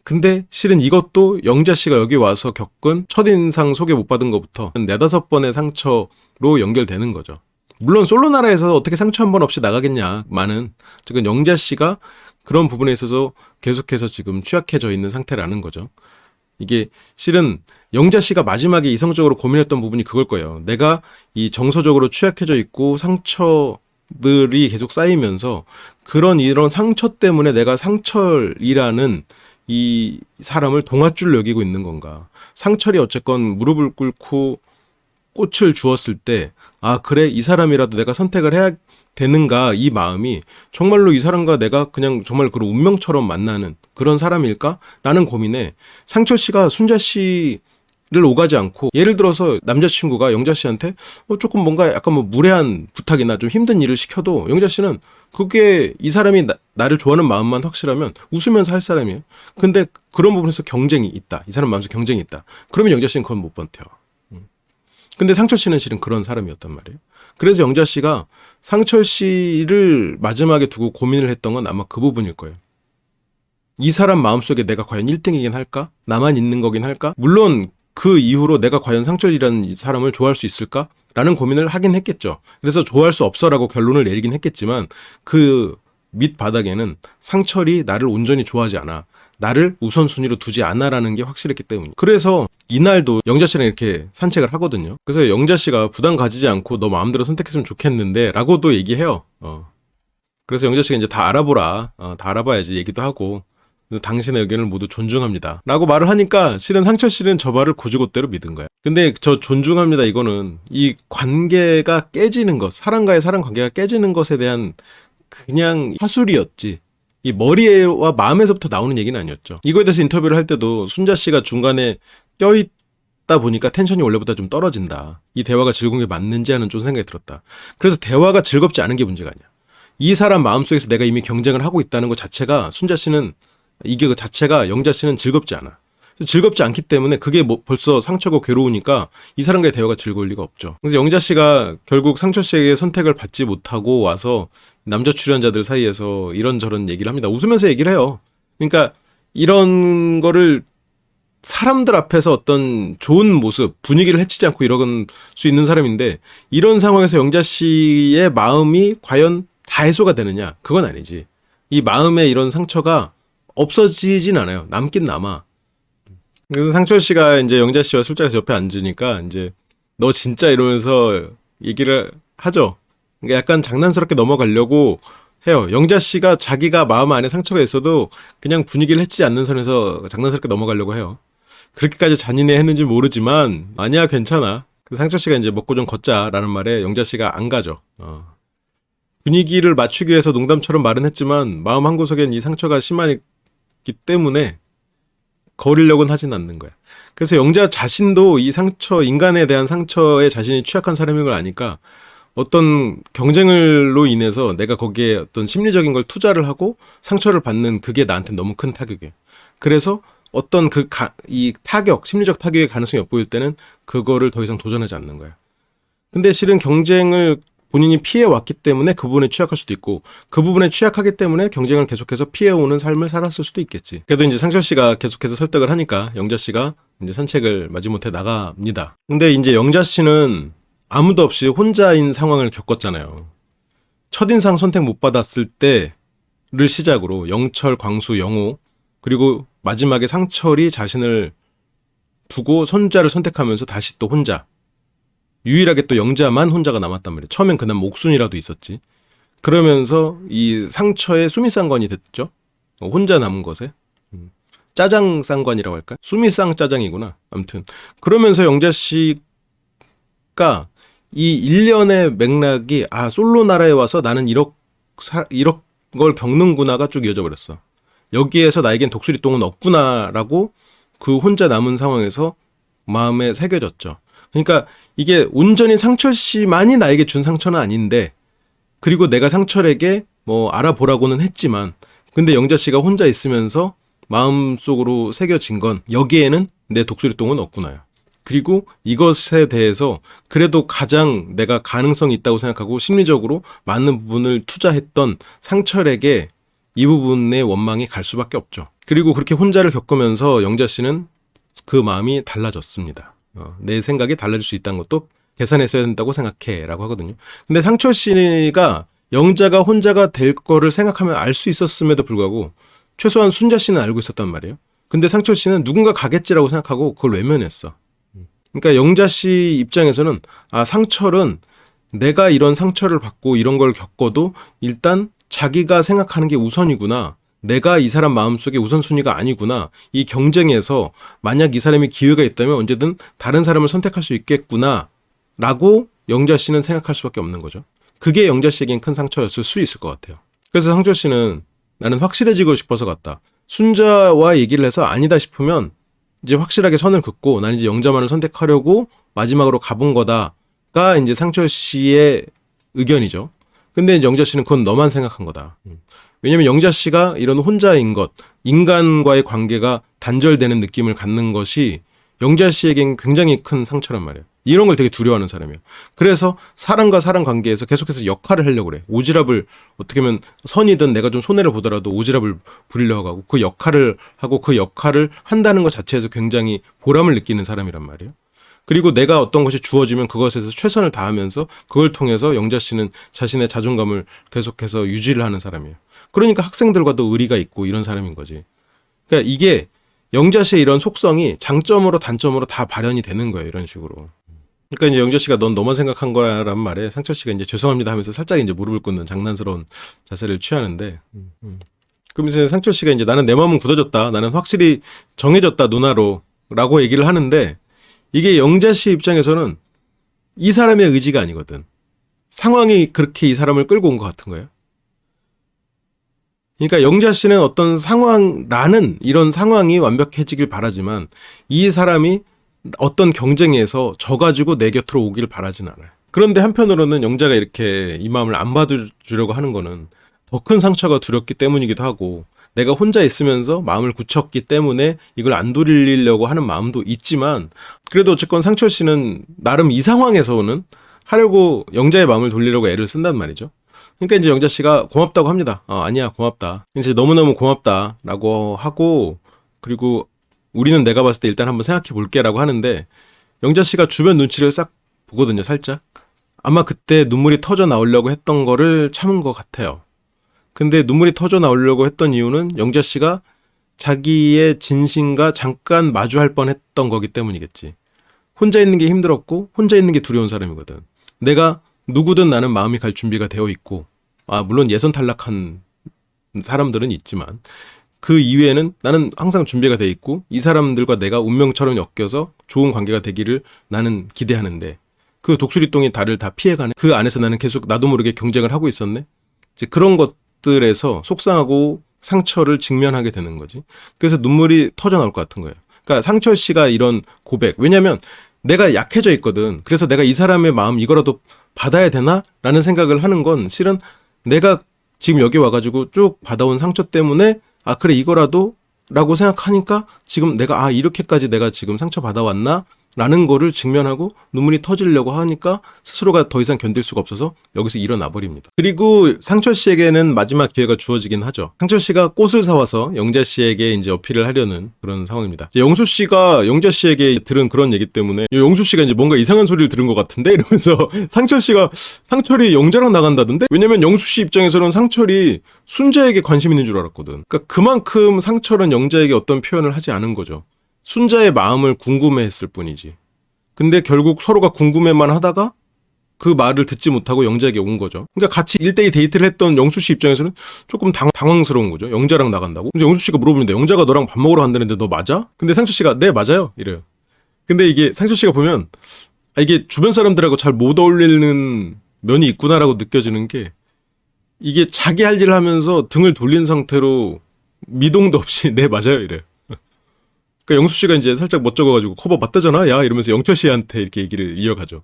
근데 실은 이것도 영자 씨가 여기 와서 겪은 첫인상 소개 못 받은 것부터 4-5번의 상처로 연결되는 거죠. 물론 솔로 나라에서 어떻게 상처 한 번 없이 나가겠냐 많은, 지금 영자 씨가 그런 부분에 있어서 계속해서 지금 취약해져 있는 상태라는 거죠. 이게 실은 영자 씨가 마지막에 이성적으로 고민했던 부분이 그걸 거예요. 내가 이 정서적으로 취약해져 있고 상처들이 계속 쌓이면서 이런 상처 때문에 내가 상철이라는 이 사람을 동아줄 여기고 있는 건가. 상철이 어쨌건 무릎을 꿇고 꽃을 주었을 때, 아 그래 이 사람이라도 내가 선택을 해야 되는가, 이 마음이 정말로 이 사람과 내가 그냥 정말 그런 운명처럼 만나는 그런 사람일까? 라는 고민에 상철 씨가 순자 씨를 오가지 않고, 예를 들어서 남자친구가 영자 씨한테 조금 뭔가 약간 뭐 무례한 부탁이나 좀 힘든 일을 시켜도 영자 씨는 그게 이 사람이 나를 좋아하는 마음만 확실하면 웃으면서 할 사람이에요. 근데 그런 부분에서 경쟁이 있다, 이 사람 마음속에 경쟁이 있다, 그러면 영자 씨는 그건 못 버텨. 근데 상철 씨는 실은 그런 사람이었단 말이에요. 그래서 영자 씨가 상철 씨를 마지막에 두고 고민을 했던 건 아마 그 부분일 거예요. 이 사람 마음속에 내가 과연 1등이긴 할까? 나만 있는 거긴 할까? 물론 그 이후로 내가 과연 상철이라는 사람을 좋아할 수 있을까? 라는 고민을 하긴 했겠죠. 그래서 좋아할 수 없어라고 결론을 내리긴 했겠지만 그 밑바닥에는 상철이 나를 온전히 좋아하지 않아, 나를 우선순위로 두지 않아라는 게 확실했기 때문이에요. 그래서 이날도 영자 씨랑 이렇게 산책을 하거든요. 그래서 영자 씨가 부담 가지지 않고 너 마음대로 선택했으면 좋겠는데 라고도 얘기해요. 그래서 영자 씨가 이제 다 알아보라, 다 알아봐야지 얘기도 하고, 당신의 의견을 모두 존중합니다 라고 말을 하니까 실은 상철 씨는 저 말을 고지고대로 믿은 거야. 근데 저 존중합니다 이거는 이 관계가 깨지는 것, 사람과의 사람 관계가 깨지는 것에 대한 그냥 화술이었지, 이 머리와 마음에서부터 나오는 얘기는 아니었죠. 이거에 대해서 인터뷰를 할 때도 순자 씨가 중간에 껴있다 보니까 텐션이 원래보다 좀 떨어진다, 이 대화가 즐거운 게 맞는지 하는 좀 생각이 들었다. 그래서 대화가 즐겁지 않은 게 문제가 아니야. 이 사람 마음속에서 내가 이미 경쟁을 하고 있다는 것 자체가, 순자 씨는 이게 그 자체가 영자 씨는 즐겁지 않아. 즐겁지 않기 때문에 그게 뭐 벌써 상처고 괴로우니까 이 사람과의 대화가 즐거울 리가 없죠. 그래서 영자 씨가 결국 상철 씨에게 선택을 받지 못하고 와서 남자 출연자들 사이에서 이런저런 얘기를 합니다. 웃으면서 얘기를 해요. 그러니까 이런 거를 사람들 앞에서 어떤 좋은 모습, 분위기를 해치지 않고 이러건 수 있는 사람인데, 이런 상황에서 영자 씨의 마음이 과연 다 해소가 되느냐? 그건 아니지. 이 마음의 이런 상처가 없어지진 않아요. 남긴 남아. 그래서 상철 씨가 이제 영자 씨와 술자리에서 옆에 앉으니까 이제 너 진짜 이러면서 얘기를 하죠. 그러니까 약간 장난스럽게 넘어가려고 해요. 영자 씨가 자기가 마음 안에 상처가 있어도 그냥 분위기를 해치지 않는 선에서 장난스럽게 넘어가려고 해요. 그렇게까지 잔인해 했는지 모르지만 아니야 괜찮아. 상철 씨가 이제 먹고 좀 걷자라는 말에 영자 씨가 안 가죠. 분위기를 맞추기 위해서 농담처럼 말은 했지만 마음 한구석엔 이 상처가 심하기 때문에 거리려고는 하진 않는 거야. 그래서 영자 자신도 이 상처, 인간에 대한 상처에 자신이 취약한 사람인 걸 아니까 어떤 경쟁을로 인해서 내가 거기에 어떤 심리적인 걸 투자를 하고 상처를 받는 그게 나한테 너무 큰 타격이에요. 그래서 어떤 이 타격, 심리적 타격의 가능성이 엿보일 때는 그거를 더 이상 도전하지 않는 거야. 근데 실은 경쟁을 본인이 피해왔기 때문에 그 부분에 취약할 수도 있고 그 부분에 취약하기 때문에 경쟁을 계속해서 피해오는 삶을 살았을 수도 있겠지. 그래도 이제 상철 씨가 계속해서 설득을 하니까 영자 씨가 이제 산책을 마지못해 나갑니다. 근데 이제 영자 씨는 아무도 없이 혼자인 상황을 겪었잖아요. 첫인상 선택 못 받았을 때를 시작으로 영철, 광수, 영호 그리고 마지막에 상철이 자신을 두고 손자를 선택하면서 다시 또 혼자 유일하게 또 영자만 혼자가 남았단 말이에요. 처음엔 그나마 옥순이라도 있었지. 그러면서 이 상처에 수미상관이 됐죠. 혼자 남은 것에. 짜장상관이라고 할까? 수미상 짜장이구나. 아무튼 그러면서 영자 씨가 이 일련의 맥락이 솔로 나라에 와서 나는 이런 걸 겪는구나가 쭉 이어져 버렸어. 여기에서 나에겐 독수리똥은 없구나라고 그 혼자 남은 상황에서 마음에 새겨졌죠. 그러니까 이게 온전히 상철 씨만이 나에게 준 상처는 아닌데 그리고 내가 상철에게 뭐 알아보라고는 했지만 근데 영자 씨가 혼자 있으면서 마음속으로 새겨진 건 여기에는 내 독수리똥은 없구나요. 그리고 이것에 대해서 그래도 가장 내가 가능성이 있다고 생각하고 심리적으로 많은 부분을 투자했던 상철에게 이 부분의 원망이 갈 수밖에 없죠. 그리고 그렇게 혼자를 겪으면서 영자 씨는 그 마음이 달라졌습니다. 내 생각이 달라질 수 있다는 것도 계산했어야 된다고 생각해 라고 하거든요. 근데 상철 씨가 영자가 혼자가 될 거를 생각하면 알 수 있었음에도 불구하고 최소한 순자 씨는 알고 있었단 말이에요. 근데 상철 씨는 누군가 가겠지라고 생각하고 그걸 외면했어. 그러니까 영자 씨 입장에서는 상철은 내가 이런 상처를 받고 이런 걸 겪어도 일단 자기가 생각하는 게 우선이구나. 내가 이 사람 마음속에 우선순위가 아니구나. 이 경쟁에서 만약 이 사람이 기회가 있다면 언제든 다른 사람을 선택할 수 있겠구나 라고 영자 씨는 생각할 수밖에 없는 거죠. 그게 영자 씨에겐 큰 상처였을 수 있을 것 같아요. 그래서 상철 씨는 나는 확실해지고 싶어서 갔다. 순자와 얘기를 해서 아니다 싶으면 이제 확실하게 선을 긋고 난 이제 영자만을 선택하려고 마지막으로 가본 거다가 이제 상철 씨의 의견이죠. 근데 이제 영자 씨는 그건 너만 생각한 거다. 왜냐면 영자 씨가 이런 혼자인 것, 인간과의 관계가 단절되는 느낌을 갖는 것이 영자 씨에겐 굉장히 큰 상처란 말이에요. 이런 걸 되게 두려워하는 사람이에요. 그래서 사람과 사람 관계에서 계속해서 역할을 하려고 그래. 오지랖을 어떻게 하면 선이든 내가 좀 손해를 보더라도 오지랖을 부리려고 하고 그 역할을 하고 그 역할을 한다는 것 자체에서 굉장히 보람을 느끼는 사람이란 말이에요. 그리고 내가 어떤 것이 주어지면 그것에서 최선을 다하면서 그걸 통해서 영자 씨는 자신의 자존감을 계속해서 유지를 하는 사람이에요. 그러니까 학생들과도 의리가 있고 이런 사람인 거지. 그러니까 이게 영자 씨의 이런 속성이 장점으로 단점으로 다 발현이 되는 거예요. 이런 식으로. 그러니까 이제 영자 씨가 넌 너만 생각한 거라는 말에 상철 씨가 이제 죄송합니다 하면서 살짝 이제 무릎을 꿇는 장난스러운 자세를 취하는데, 그럼 이제 상철 씨가 이제 나는 내 마음은 굳어졌다. 나는 확실히 정해졌다 누나로라고 얘기를 하는데 이게 영자 씨 입장에서는 이 사람의 의지가 아니거든. 상황이 그렇게 이 사람을 끌고 온 것 같은 거예요. 그러니까 영자 씨는 어떤 상황, 나는 이런 상황이 완벽해지길 바라지만 이 사람이 어떤 경쟁에서 져가지고 내 곁으로 오길 바라진 않아요. 그런데 한편으로는 영자가 이렇게 이 마음을 안 받아주려고 하는 거는 더 큰 상처가 두렵기 때문이기도 하고 내가 혼자 있으면서 마음을 굳혔기 때문에 이걸 안 돌리려고 하는 마음도 있지만 그래도 어쨌건 상철 씨는 나름 이 상황에서는 하려고 영자의 마음을 돌리려고 애를 쓴단 말이죠. 그러니까 이제 영자 씨가 고맙다고 합니다. 아니야, 고맙다. 이제 너무너무 고맙다라고 하고 그리고 우리는 내가 봤을 때 일단 한번 생각해 볼게라고 하는데 영자 씨가 주변 눈치를 싹 보거든요, 살짝. 아마 그때 눈물이 터져 나오려고 했던 거를 참은 것 같아요. 근데 눈물이 터져 나오려고 했던 이유는 영자 씨가 자기의 진심과 잠깐 마주할 뻔했던 거기 때문이겠지. 혼자 있는 게 힘들었고 혼자 있는 게 두려운 사람이거든. 내가 누구든 나는 마음이 갈 준비가 되어 있고 물론 예선 탈락한 사람들은 있지만 그 이외에는 나는 항상 준비가 돼 있고 이 사람들과 내가 운명처럼 엮여서 좋은 관계가 되기를 나는 기대하는데 그 독수리똥이 나를 다 피해가네. 그 안에서 나는 계속 나도 모르게 경쟁을 하고 있었네. 이제 그런 것들에서 속상하고 상처를 직면하게 되는 거지. 그래서 눈물이 터져 나올 것 같은 거예요. 그러니까 상철 씨가 이런 고백, 왜냐면 내가 약해져 있거든. 그래서 내가 이 사람의 마음 이거라도 받아야 되나? 라는 생각을 하는 건 실은 내가 지금 여기 와가지고 쭉 받아온 상처 때문에 아 그래 이거라도 라고 생각하니까 지금 내가 아 이렇게까지 내가 지금 상처 받아왔나? 라는 거를 직면하고 눈물이 터지려고 하니까 스스로가 더 이상 견딜 수가 없어서 여기서 일어나 버립니다. 그리고 상철 씨에게는 마지막 기회가 주어지긴 하죠. 상철 씨가 꽃을 사와서 영자 씨에게 이제 어필을 하려는 그런 상황입니다. 영수 씨가 영자 씨에게 들은 그런 얘기 때문에 영수 씨가 이제 뭔가 이상한 소리를 들은 것 같은데 이러면서 상철 씨가 상철이 영자랑 나간다던데? 왜냐면 영수 씨 입장에서는 상철이 순자에게 관심 있는 줄 알았거든. 그러니까 그만큼 상철은 영자에게 어떤 표현을 하지 않은 거죠. 순자의 마음을 궁금해했을 뿐이지. 근데 결국 서로가 궁금해만 하다가 그 말을 듣지 못하고 영자에게 온 거죠. 그러니까 같이 1대2 데이트를 했던 영수 씨 입장에서는 조금 당황스러운 거죠. 영자랑 나간다고. 그래서 영수 씨가 물어보는데 영자가 너랑 밥 먹으러 간다는데 너 맞아? 근데 상철 씨가 네 맞아요 이래요. 근데 이게 상철 씨가 보면 이게 주변 사람들하고 잘 못 어울리는 면이 있구나라고 느껴지는 게 이게 자기 할 일을 하면서 등을 돌린 상태로 미동도 없이 네 맞아요 이래요. 그러니까 영수 씨가 이제 살짝 멋쩍어가지고 커버 맞다잖아 야 이러면서 영철 씨한테 이렇게 얘기를 이어가죠.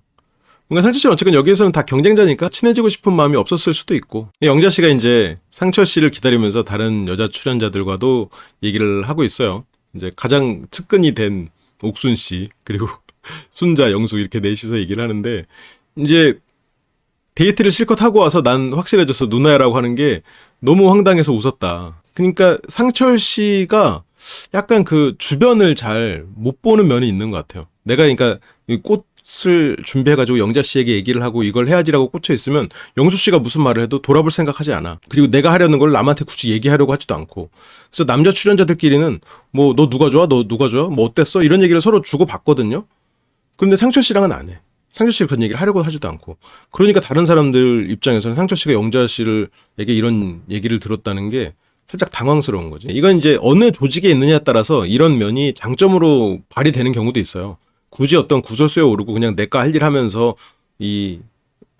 뭔가 상철 씨는 어쨌든 여기에서는 다 경쟁자니까 친해지고 싶은 마음이 없었을 수도 있고 영자 씨가 이제 상철 씨를 기다리면서 다른 여자 출연자들과도 얘기를 하고 있어요. 이제 가장 측근이 된 옥순 씨 그리고 순자, 영수 이렇게 넷이서 얘기를 하는데 이제 데이트를 실컷 하고 와서 난 확실해져서 누나야라고 하는 게 너무 황당해서 웃었다. 그러니까 상철 씨가 약간 그 주변을 잘 못 보는 면이 있는 것 같아요. 내가 그러니까 이 꽃을 준비해가지고 영자 씨에게 얘기를 하고 이걸 해야지라고 꽂혀 있으면 영수 씨가 무슨 말을 해도 돌아볼 생각하지 않아. 그리고 내가 하려는 걸 남한테 굳이 얘기하려고 하지도 않고. 그래서 남자 출연자들끼리는 뭐 너 누가 좋아? 너 누가 좋아? 뭐 어땠어? 이런 얘기를 서로 주고 받거든요. 그런데 상철 씨랑은 안 해. 상철 씨가 그런 얘기를 하려고 하지도 않고. 그러니까 다른 사람들 입장에서는 상철 씨가 영자 씨에게 이런 얘기를 들었다는 게 살짝 당황스러운 거지. 이건 이제 어느 조직에 있느냐에 따라서 이런 면이 장점으로 발휘되는 경우도 있어요. 굳이 어떤 구설수에 오르고 그냥 내가 할 일 하면서 이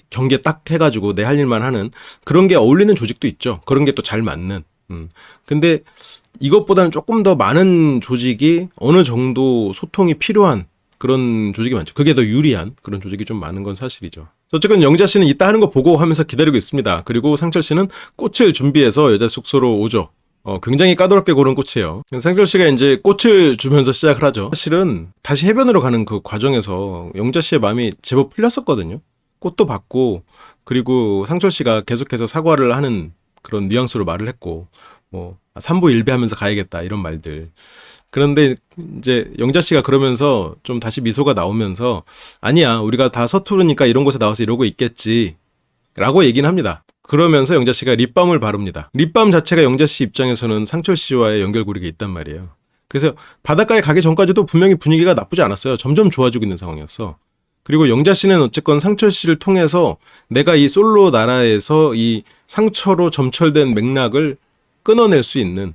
경계 딱 해가지고 내 할 일만 하는 그런 게 어울리는 조직도 있죠. 그런 게 또 잘 맞는. 근데 이것보다는 조금 더 많은 조직이 어느 정도 소통이 필요한 그런 조직이 많죠. 그게 더 유리한 그런 조직이 좀 많은 건 사실이죠. 어쨌든 영자 씨는 이따 하는 거 보고 하면서 기다리고 있습니다. 그리고 상철 씨는 꽃을 준비해서 여자 숙소로 오죠. 굉장히 까다롭게 고른 꽃이에요. 상철 씨가 이제 꽃을 주면서 시작을 하죠. 사실은 다시 해변으로 가는 그 과정에서 영자 씨의 마음이 제법 풀렸었거든요. 꽃도 받고 그리고 상철 씨가 계속해서 사과를 하는 그런 뉘앙스로 말을 했고 뭐 삼부일배하면서 가야겠다 이런 말들. 그런데 이제 영자 씨가 그러면서 좀 다시 미소가 나오면서 아니야 우리가 다 서투르니까 이런 곳에 나와서 이러고 있겠지 라고 얘기는 합니다. 그러면서 영자 씨가 립밤을 바릅니다. 립밤 자체가 영자 씨 입장에서는 상철 씨와의 연결고리가 있단 말이에요. 그래서 바닷가에 가기 전까지도 분명히 분위기가 나쁘지 않았어요. 점점 좋아지고 있는 상황이었어. 그리고 영자 씨는 어쨌건 상철 씨를 통해서 내가 이 솔로 나라에서 이 상처로 점철된 맥락을 끊어낼 수 있는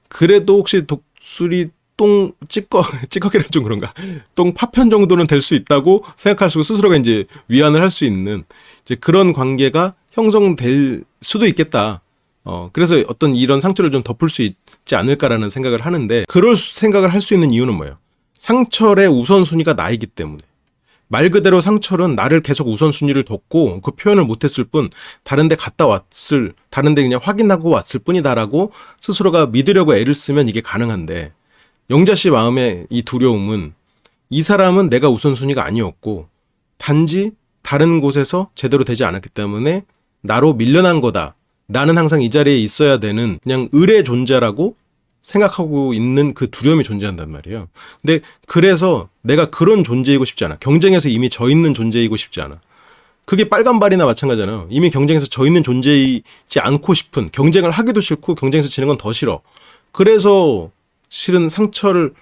그래도 혹시 독수리 똥 찌꺼기는 좀 그런가? 똥 파편 정도는 될 수 있다고 생각할 수 스스로가 이제 위안을 할 수 있는 이제 그런 관계가 형성될 수도 있겠다. 그래서 어떤 이런 상처를 좀 덮을 수 있지 않을까라는 생각을 하는데 그럴 생각을 할 수 있는 이유는 뭐예요? 상철의 우선순위가 나이기 때문에. 말 그대로 상철은 나를 계속 우선순위를 뒀고 그 표현을 못했을 뿐 다른데 다른데 그냥 확인하고 왔을 뿐이다라고 스스로가 믿으려고 애를 쓰면 이게 가능한데 영자 씨 마음의 이 두려움은 이 사람은 내가 우선순위가 아니었고 단지 다른 곳에서 제대로 되지 않았기 때문에 나로 밀려난 거다. 나는 항상 이 자리에 있어야 되는 그냥 을의 존재라고 생각하고 있는 그 두려움이 존재한단 말이에요. 근데 그래서 내가 그런 존재이고 싶지 않아. 경쟁에서 이미 져 있는 존재이고 싶지 않아. 그게 빨간발이나 마찬가지잖아요. 이미 경쟁에서 저 있는 존재이지 않고 싶은 경쟁을 하기도 싫고 경쟁에서 지는 건 더 싫어. 그래서 실은 상처를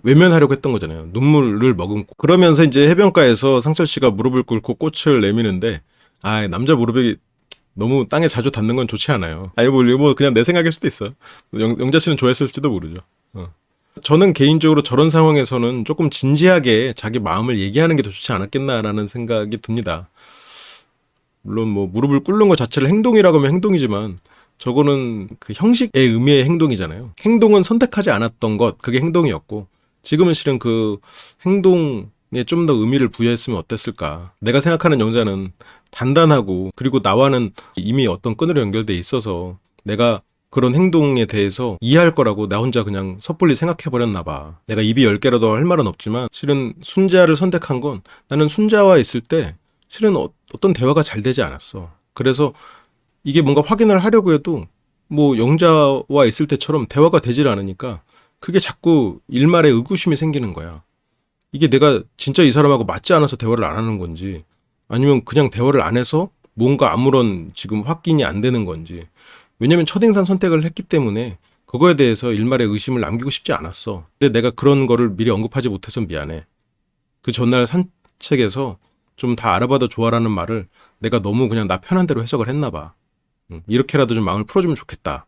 외면하려고 했던 거잖아요. 눈물을 머금고. 그러면서 이제 해변가에서 상철 씨가 무릎을 꿇고 꽃을 내미는데 남자 무릎이 너무 땅에 자주 닿는 건 좋지 않아요. 뭐 그냥 내 생각일 수도 있어. 영자 씨는 좋아했을지도 모르죠. 저는 개인적으로 저런 상황에서는 조금 진지하게 자기 마음을 얘기하는 게 더 좋지 않았겠나라는 생각이 듭니다. 물론 뭐 무릎을 꿇는 것 자체를 행동이라고 하면 행동이지만 저거는 그 형식의 의미의 행동이잖아요. 행동은 선택하지 않았던 것, 그게 행동이었고 지금은 실은 그 행동 좀 더 의미를 부여했으면 어땠을까. 내가 생각하는 영자는 단단하고 그리고 나와는 이미 어떤 끈으로 연결돼 있어서 내가 그런 행동에 대해서 이해할 거라고 나 혼자 그냥 섣불리 생각해버렸나 봐. 내가 입이 10개라도 할 말은 없지만 실은 순자를 선택한 건 나는 순자와 있을 때 실은 어떤 대화가 잘 되지 않았어. 그래서 이게 뭔가 확인을 하려고 해도 뭐 영자와 있을 때처럼 대화가 되질 않으니까 그게 자꾸 일말에 의구심이 생기는 거야. 이게 내가 진짜 이 사람하고 맞지 않아서 대화를 안 하는 건지 아니면 그냥 대화를 안 해서 뭔가 아무런 지금 확인이 안 되는 건지. 왜냐면 첫인상 선택을 했기 때문에 그거에 대해서 일말의 의심을 남기고 싶지 않았어. 근데 내가 그런 거를 미리 언급하지 못해서 미안해. 그 전날 산책에서 좀 다 알아봐도 좋아라는 말을 내가 너무 그냥 나 편한 대로 해석을 했나 봐. 이렇게라도 좀 마음을 풀어주면 좋겠다.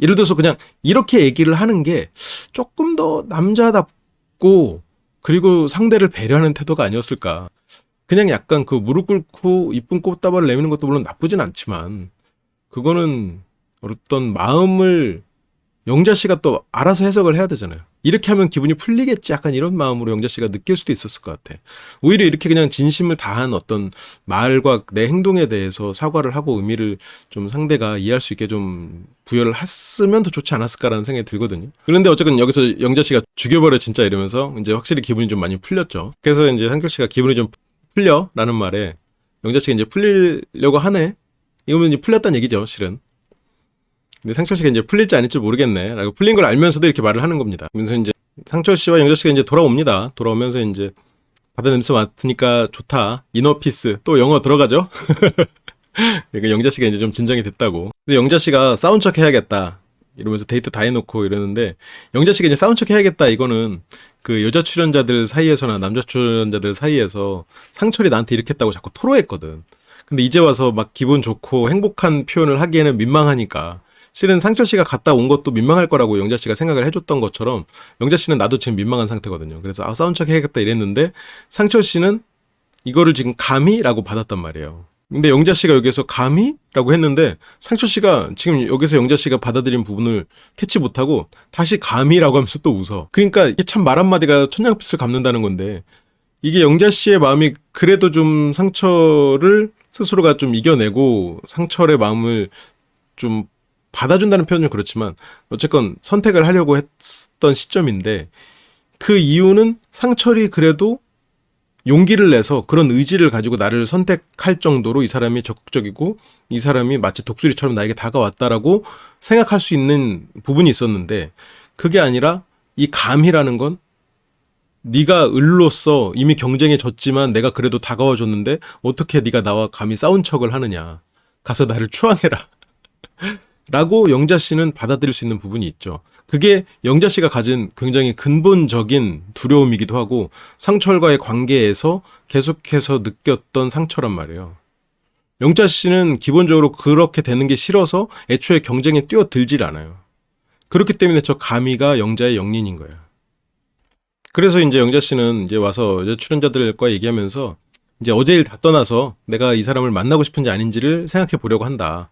예를 들어서 그냥 이렇게 얘기를 하는 게 조금 더 남자답고 그리고 상대를 배려하는 태도가 아니었을까. 그냥 약간 그 무릎 꿇고 이쁜 꽃다발을 내미는 것도 물론 나쁘진 않지만 그거는 어떤 마음을 영자 씨가 또 알아서 해석을 해야 되잖아요. 이렇게 하면 기분이 풀리겠지 약간 이런 마음으로 영자 씨가 느낄 수도 있었을 것 같아. 오히려 이렇게 그냥 진심을 다한 어떤 말과 내 행동에 대해서 사과를 하고 의미를 좀 상대가 이해할 수 있게 좀 부여를 했으면 더 좋지 않았을까라는 생각이 들거든요. 그런데 어쨌든 여기서 영자 씨가 죽여버려 진짜 이러면서 이제 확실히 기분이 좀 많이 풀렸죠. 그래서 이제 상철 씨가 기분이 좀 풀려라는 말에 영자 씨가 이제 풀리려고 하네. 이거면 이제 풀렸다는 얘기죠, 실은. 근데 상철 씨가 이제 풀릴지 아닐지 모르겠네. 라고 풀린 걸 알면서도 이렇게 말을 하는 겁니다. 그러면서 이제 상철 씨와 영자 씨가 이제 돌아옵니다. 돌아오면서 이제 바다 냄새 맡으니까 좋다. 이너피스. 또 영어 들어가죠? 그러니까 영자 씨가 이제 좀 진정이 됐다고. 근데 영자 씨가 싸운 척 해야겠다. 이러면서 데이트 다 해놓고 이러는데 영자 씨가 이제 싸운 척 해야겠다. 이거는 그 여자 출연자들 사이에서나 남자 출연자들 사이에서 상철이 나한테 이렇게 했다고 자꾸 토로했거든. 근데 이제 와서 막 기분 좋고 행복한 표현을 하기에는 민망하니까 실은 상철 씨가 갔다 온 것도 민망할 거라고 영자 씨가 생각을 해줬던 것처럼 영자 씨는 나도 지금 민망한 상태거든요. 그래서 싸운 척 해야겠다 이랬는데 상철 씨는 이거를 지금 감히라고 받았단 말이에요. 근데 영자 씨가 여기서 감히라고 했는데 상철 씨가 지금 여기서 영자 씨가 받아들인 부분을 캐치 못하고 다시 감히라고 하면서 또 웃어. 그러니까 이게 참 말 한마디가 천냥빚을 갚는다는 건데 이게 영자 씨의 마음이 그래도 좀 상철을 스스로가 좀 이겨내고 상철의 마음을 좀 받아준다는 표현은 그렇지만 어쨌건 선택을 하려고 했던 시점인데 그 이유는 상철이 그래도 용기를 내서 그런 의지를 가지고 나를 선택할 정도로 이 사람이 적극적이고 이 사람이 마치 독수리처럼 나에게 다가왔다라고 생각할 수 있는 부분이 있었는데 그게 아니라 이 감이라는 건 네가 을로서 이미 경쟁에 졌지만 내가 그래도 다가와 줬는데 어떻게 네가 나와 감히 싸운 척을 하느냐. 가서 나를 추앙해라. 라고 영자 씨는 받아들일 수 있는 부분이 있죠. 그게 영자 씨가 가진 굉장히 근본적인 두려움이기도 하고 상철과의 관계에서 계속해서 느꼈던 상처란 말이에요. 영자 씨는 기본적으로 그렇게 되는 게 싫어서 애초에 경쟁에 뛰어들질 않아요. 그렇기 때문에 저 가미가 영자의 영린인 거예요. 그래서 이제 영자 씨는 이제 와서 이제 출연자들과 얘기하면서 이제 어제 일 다 떠나서 내가 이 사람을 만나고 싶은지 아닌지를 생각해 보려고 한다.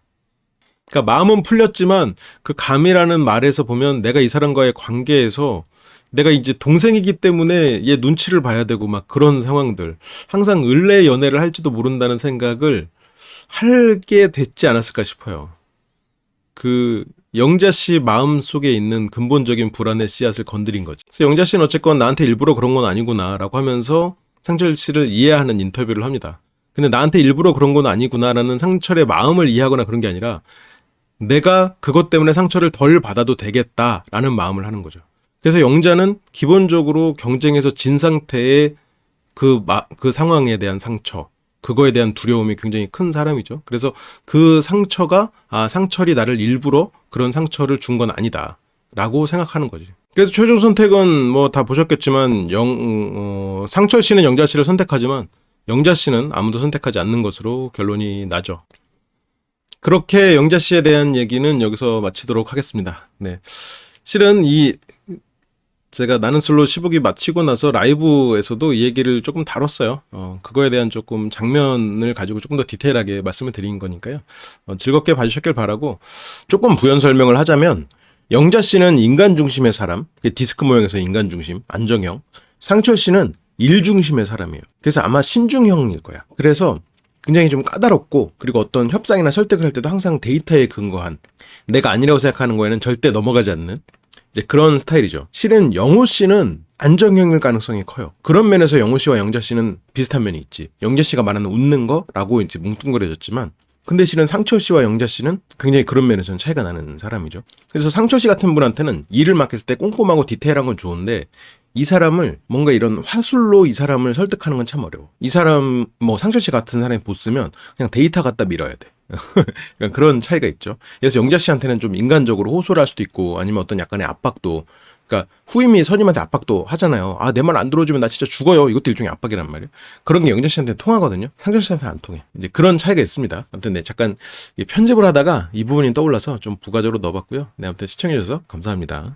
그러니까 마음은 풀렸지만 그 감이라는 말에서 보면 내가 이 사람과의 관계에서 내가 이제 동생이기 때문에 얘 눈치를 봐야 되고 막 그런 상황들 항상 을레 연애를 할지도 모른다는 생각을 하게 됐지 않았을까 싶어요. 그 영자 씨 마음 속에 있는 근본적인 불안의 씨앗을 건드린 거지. 그래서 영자 씨는 어쨌건 나한테 일부러 그런 건 아니구나라고 하면서 상철 씨를 이해하는 인터뷰를 합니다. 근데 나한테 일부러 그런 건 아니구나라는 상철의 마음을 이해하거나 그런 게 아니라 내가 그것 때문에 상처를 덜 받아도 되겠다라는 마음을 하는 거죠. 그래서 영자는 기본적으로 경쟁에서 진 상태의 그 상황에 대한 상처, 그거에 대한 두려움이 굉장히 큰 사람이죠. 그래서 그 상처가 상철이 나를 일부러 그런 상처를 준 건 아니다 라고 생각하는 거지. 그래서 최종 선택은 뭐 다 보셨겠지만 상철 씨는 영자 씨를 선택하지만 영자 씨는 아무도 선택하지 않는 것으로 결론이 나죠. 그렇게 영자 씨에 대한 얘기는 여기서 마치도록 하겠습니다. 네. 실은 제가 나는 솔로 15기 마치고 나서 라이브에서도 이 얘기를 조금 다뤘어요. 그거에 대한 조금 장면을 가지고 조금 더 디테일하게 말씀을 드린 거니까요. 즐겁게 봐주셨길 바라고 조금 부연 설명을 하자면 영자 씨는 인간 중심의 사람, 디스크 모형에서 인간 중심, 안정형. 상철 씨는 일 중심의 사람이에요. 그래서 아마 신중형일 거야. 그래서 굉장히 좀 까다롭고, 그리고 어떤 협상이나 설득을 할 때도 항상 데이터에 근거한, 내가 아니라고 생각하는 거에는 절대 넘어가지 않는 이제 그런 스타일이죠. 실은 영호 씨는 안정형일 가능성이 커요. 그런 면에서 영호 씨와 영자 씨는 비슷한 면이 있지. 영자 씨가 말하는 웃는 거라고 이제 뭉뚱그려졌지만, 근데 실은 상철 씨와 영자 씨는 굉장히 그런 면에서는 차이가 나는 사람이죠. 그래서 상철 씨 같은 분한테는 일을 맡길 때 꼼꼼하고 디테일한 건 좋은데, 이 사람을 뭔가 이런 화술로 이 사람을 설득하는 건 참 어려워. 이 사람 뭐 상철 씨 같은 사람이 보쓰면 그냥 데이터 갖다 밀어야 돼. 그러니까 그런 차이가 있죠. 그래서 영자 씨한테는 좀 인간적으로 호소를 할 수도 있고, 아니면 어떤 약간의 압박도, 그러니까 후임이 선임한테 압박도 하잖아요. 아, 내 말 안 들어주면 나 진짜 죽어요. 이것도 일종의 압박이란 말이에요. 그런 게 영자 씨한테 통하거든요. 상철 씨한테 안 통해. 이제 그런 차이가 있습니다. 아무튼 네, 잠깐 편집을 하다가 이 부분이 떠올라서 좀 부가적으로 넣어봤고요. 네, 아무튼 시청해주셔서 감사합니다.